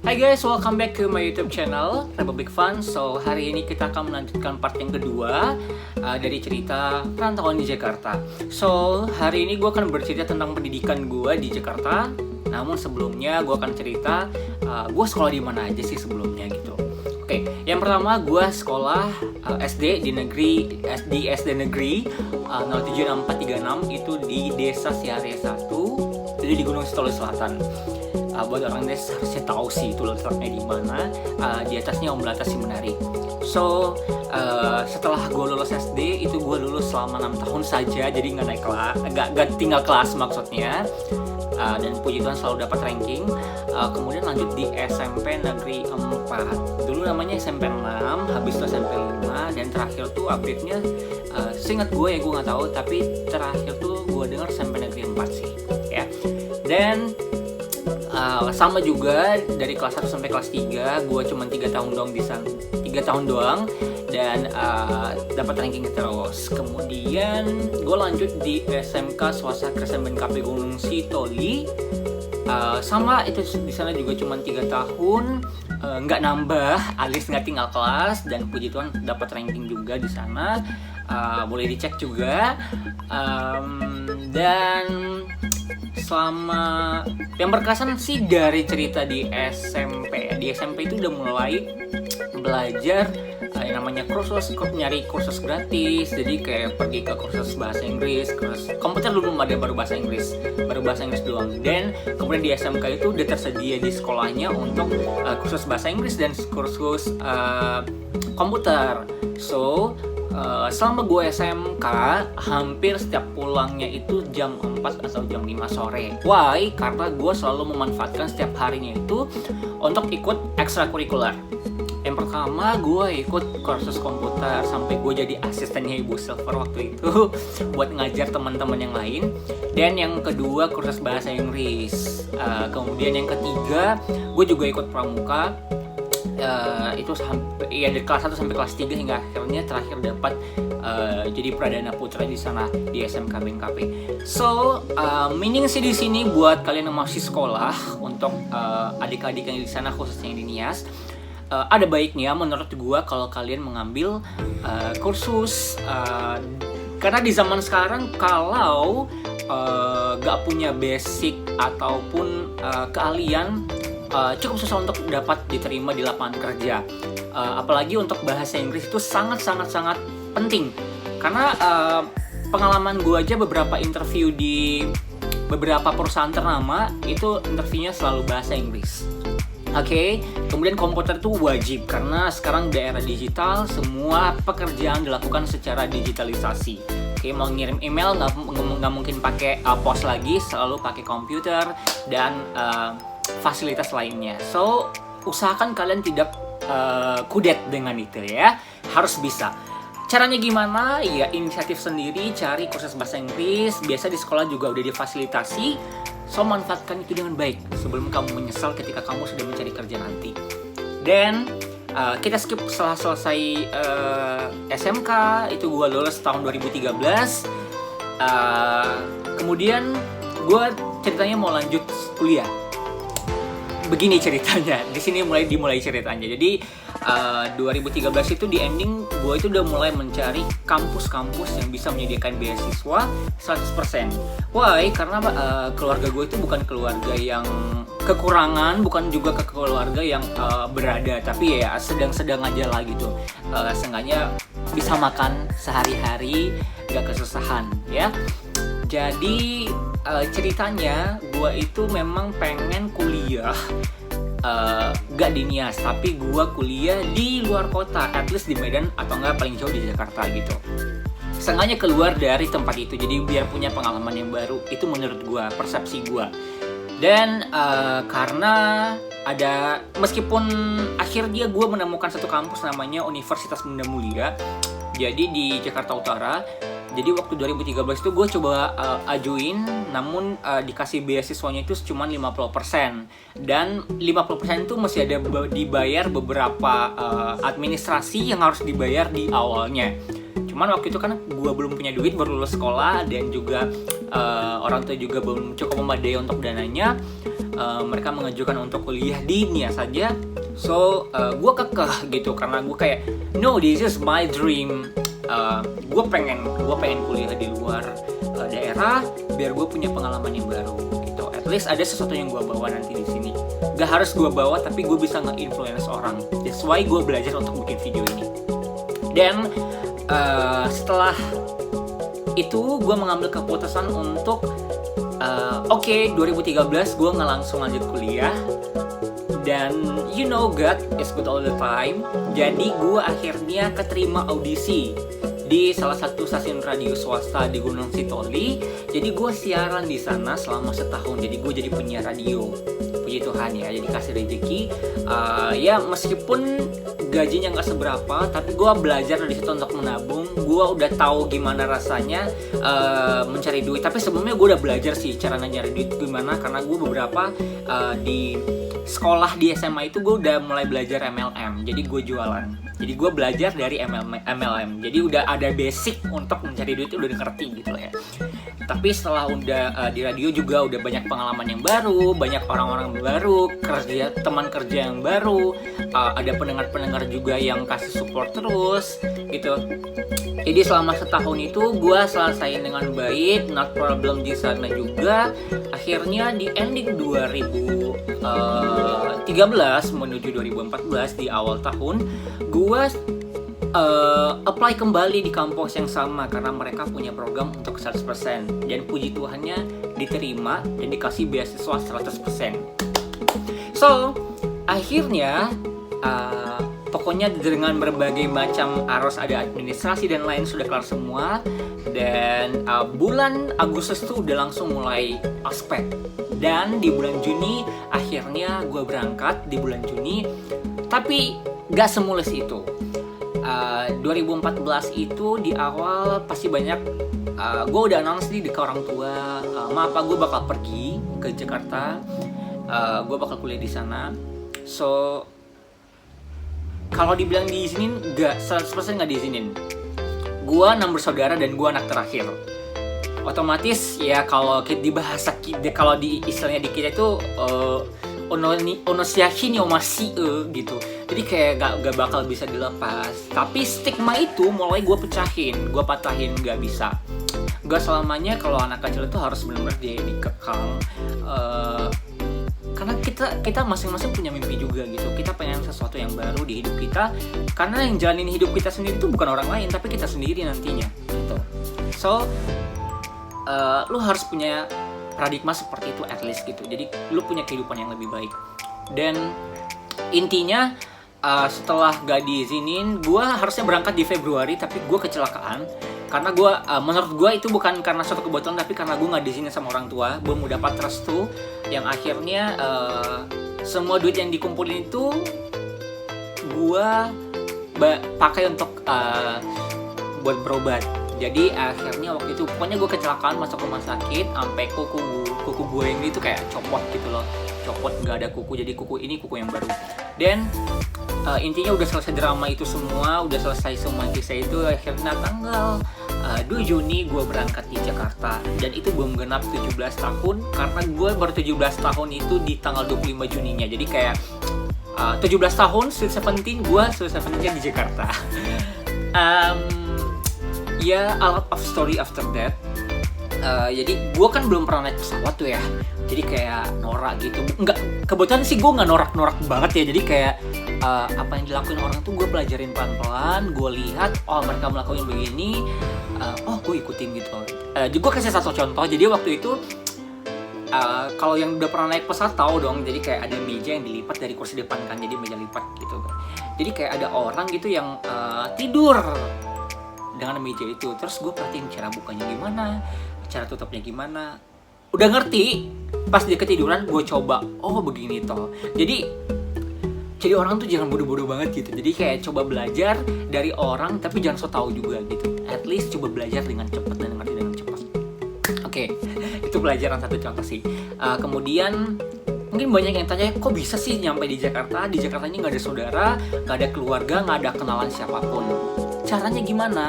Hai guys, welcome back to my YouTube channel Republic Fun. So hari ini kita akan melanjutkan part yang kedua dari cerita perantauan di Jakarta. So hari ini gue akan bercerita tentang pendidikan gue di Jakarta. Namun sebelumnya gue akan cerita gue sekolah di mana aja sih sebelumnya gitu. Oke, yang pertama gue sekolah SD di SD negeri 07436 itu di Desa Siare 1, jadi di Gunung Sitoli Selatan. Buat orang desa harusnya tahu sih itu letaknya di mana. Di atasnya Om Latas Seminari. So setelah gue lulus SD itu gue lulus selama 6 tahun saja, jadi nggak naik kelas, nggak tinggal kelas maksudnya. Dan puji Tuhan selalu dapat ranking. Kemudian lanjut di SMP Negeri 4. Dulu namanya SMP 6, habis itu SMP 5, dan terakhir tuh update-nya seingat gue ya, gue nggak tahu, tapi terakhir tuh gue dengar SMP Negeri 4 sih ya. Dan sama juga dari kelas 1 sampai kelas 3 gue cuma 3 tahun doang di sana, 3 tahun doang, dan dapat ranking terus. Kemudian gue lanjut di SMK Swasta Kristen BNKP Gunung Sitoli, sama itu di sana juga cuma 3 tahun, nggak nambah alias nggak tinggal kelas, dan puji Tuhan dapat ranking juga di sana. Boleh dicek juga. Dan selama yang berkesan sih dari cerita di SMP. Di SMP itu udah mulai belajar yang namanya nyari kursus gratis. Jadi kayak pergi ke kursus bahasa Inggris, kursus komputer dulu belum ada, baru bahasa Inggris doang. Dan kemudian di SMK itu udah tersedia di sekolahnya untuk kursus bahasa Inggris dan kursus komputer. So selama gue SMK, hampir setiap pulangnya itu jam 4 atau jam 5 sore. Why? Karena gue selalu memanfaatkan setiap harinya itu untuk ikut ekstrakurikuler. Yang pertama, gue ikut kursus komputer sampai gue jadi asistennya Ibu Silver waktu itu buat ngajar teman-teman yang lain. Dan yang kedua, kursus bahasa Inggris. Kemudian yang ketiga, gue juga ikut pramuka. Itu sampai ya dari kelas 1 sampai kelas 3 hingga akhirnya terakhir dapat jadi Pradana Putra di sana di SMK BNKP. So meaning sih di sini buat kalian yang masih sekolah, untuk adik-adik yang di sana khususnya yang di Nias, ada baiknya menurut gua kalau kalian mengambil kursus, karena di zaman sekarang kalau gak punya basic ataupun keahlian, cukup susah untuk dapat diterima di lapangan kerja. Apalagi untuk bahasa Inggris itu sangat penting. Karena pengalaman gue aja beberapa interview di beberapa perusahaan ternama itu interviewnya selalu bahasa Inggris. Oke, kemudian komputer itu wajib karena sekarang di era digital semua pekerjaan dilakukan secara digitalisasi. Oke, mau ngirim email nggak mungkin pakai pos lagi, selalu pakai komputer dan fasilitas lainnya. So usahakan kalian tidak kudet dengan itu ya, harus bisa. Caranya gimana? Ya inisiatif sendiri, cari kursus bahasa Inggris. Biasa di sekolah juga udah difasilitasi. So manfaatkan itu dengan baik sebelum kamu menyesal ketika kamu sudah mencari kerja nanti. Dan kita skip setelah selesai SMK, itu gue lulus tahun 2013. Kemudian gue ceritanya mau lanjut kuliah. Begini ceritanya, di sini dimulai ceritanya. Jadi 2013 itu di ending gue itu udah mulai mencari kampus-kampus yang bisa menyediakan beasiswa 100%. Why? Karena keluarga gue itu bukan keluarga yang kekurangan, bukan juga keluarga yang berada, tapi ya sedang-sedang aja lah gitu. Seenggaknya bisa makan sehari-hari, gak kesusahan ya. Jadi ceritanya gue itu memang pengen kuliah gak di Nias, tapi gue kuliah di luar kota, at least di Medan atau enggak paling jauh di Jakarta gitu. Sengaja keluar dari tempat itu, jadi biar punya pengalaman yang baru. Itu menurut gue, persepsi gue. Dan karena ada, meskipun akhirnya gue menemukan satu kampus namanya Universitas Bunda Mulia, jadi di Jakarta Utara. Jadi waktu 2013 itu gue coba ajuin, namun dikasih beasiswanya itu cuma 50%. Dan 50% itu masih ada dibayar beberapa administrasi yang harus dibayar di awalnya. Cuman waktu itu kan gue belum punya duit, baru lulus sekolah, dan juga orang tua juga belum cukup memadai untuk dananya. mereka mengajukan untuk kuliah di NIA saja. So gue kekeh gitu karena gue kayak no, this is my dream. Gue pengen kuliah di luar daerah biar gue punya pengalaman yang baru gitu. At least ada sesuatu yang gue bawa nanti di sini. Gak harus gue bawa tapi gue bisa nge-influence orang. That's why gue belajar untuk bikin video ini. Dan setelah itu gue mengambil keputusan untuk 2013 gue nggak langsung lanjut kuliah. Dan you know God is good all the time. Jadi gue akhirnya keterima audisi di salah satu stasiun radio swasta di Gunung Sitoli. Jadi gue siaran di sana selama setahun. Jadi gue jadi penyiar radio. Puji Tuhan ya, jadi kasih rezeki. Ya meskipun gajinya nggak seberapa, tapi gue belajar dari situ untuk menabung. Gue udah tahu gimana rasanya mencari duit. Tapi sebelumnya gue udah belajar sih cara nyari duit gimana, karena gue beberapa di sekolah di SMA itu gue udah mulai belajar MLM. Jadi gue jualan. Jadi gue belajar dari MLM. Jadi udah ada basic untuk mencari duit, udah ngerti gitu lah ya. Tapi setelah udah di radio juga udah banyak pengalaman yang baru, banyak orang-orang baru, teman kerja yang baru, ada pendengar-pendengar juga yang kasih support terus gitu. Jadi selama setahun itu gue selesaiin dengan baik, not problem di sana juga. Akhirnya di ending 2013 menuju 2014 di awal tahun, gue apply kembali di kampus yang sama karena mereka punya program untuk 100%. Dan puji Tuhannya diterima dan dikasih beasiswa 100%. So, akhirnya pokoknya dengan berbagai macam arus, ada administrasi dan lain sudah kelar semua. Dan bulan Agustus itu udah langsung mulai ospek. Dan di bulan Juni akhirnya gue berangkat di bulan Juni. Tapi gak semulus itu. 2014 itu di awal pasti banyak gue udah announce nih ke orang tua, maaf pak, gue bakal pergi ke Jakarta, gue bakal kuliah di sana. So kalau dibilang diizinin, gak 100% gak diizinin. Gue 6 bersaudara dan gue anak terakhir. Otomatis ya kalau di bahasa kita, kalau di istilahnya di kita itu onosyahi ni omasi gitu. Jadi kayak gak bakal bisa dilepas. Tapi stigma itu mulai gue pecahin, gue patahin, gak bisa. Gak selamanya kalau anak kecil itu harus benar-benar dikekang. Karena kita masing-masing punya mimpi juga gitu. Kita pengen sesuatu yang baru di hidup kita. Karena yang jalanin hidup kita sendiri itu bukan orang lain, tapi kita sendiri nantinya gitu. So lu harus punya paradigma seperti itu at least gitu. Jadi lu punya kehidupan yang lebih baik. Dan intinya setelah gak diizinin, gue harusnya berangkat di Februari tapi gue kecelakaan. Karena menurut gue itu bukan karena suatu kebetulan, tapi karena gue gak diizinin sama orang tua. Gue mau dapat restu yang akhirnya semua duit yang dikumpulin itu gue pakai untuk buat berobat. Jadi akhirnya waktu itu pokoknya gue kecelakaan, masuk rumah sakit sampai kuku gue ini tuh kayak copot gitu loh, copot nggak ada kuku, jadi kuku ini kuku yang baru. Dan intinya udah selesai drama itu semua, udah selesai semua kisah itu. Akhirnya tanggal 2 Juni gue berangkat di Jakarta, dan itu belum genap 17 tahun karena gue baru 17 tahun itu di tanggal 25 Juninya. Jadi kayak 17 tahun Sweet 17 gue Sweet 17 di Jakarta. Ya, a lot of story after that. Jadi gue kan belum pernah naik pesawat tuh ya, jadi kayak norak gitu. Enggak, kebetulan sih gue nggak norak banget ya. Jadi kayak apa yang dilakuin orang tuh gue pelajarin pelan-pelan. Gue lihat, oh mereka melakukan begini, oh gue ikutin gitu. Gue kasih satu contoh. Jadi waktu itu kalau yang udah pernah naik pesawat tahu dong. Jadi kayak ada meja yang dilipat dari kursi depan kan, jadi meja lipat gitu. Jadi kayak ada orang gitu yang tidur dengan meja itu. Terus gue perhatiin cara bukanya gimana, cara tutupnya gimana. Udah ngerti, pas dia ketiduran gue coba, oh begini toh. Jadi orang tuh jangan bodoh-bodoh banget gitu. Jadi kayak coba belajar dari orang, tapi jangan so tau juga gitu. At least coba belajar dengan cepat dan ngerti dengan cepat. Oke, itu pelajaran satu contoh sih. Kemudian mungkin banyak yang tanya, kok bisa sih nyampe di Jakarta? Di Jakarta ini nggak ada saudara, nggak ada keluarga, nggak ada kenalan siapapun. Caranya gimana?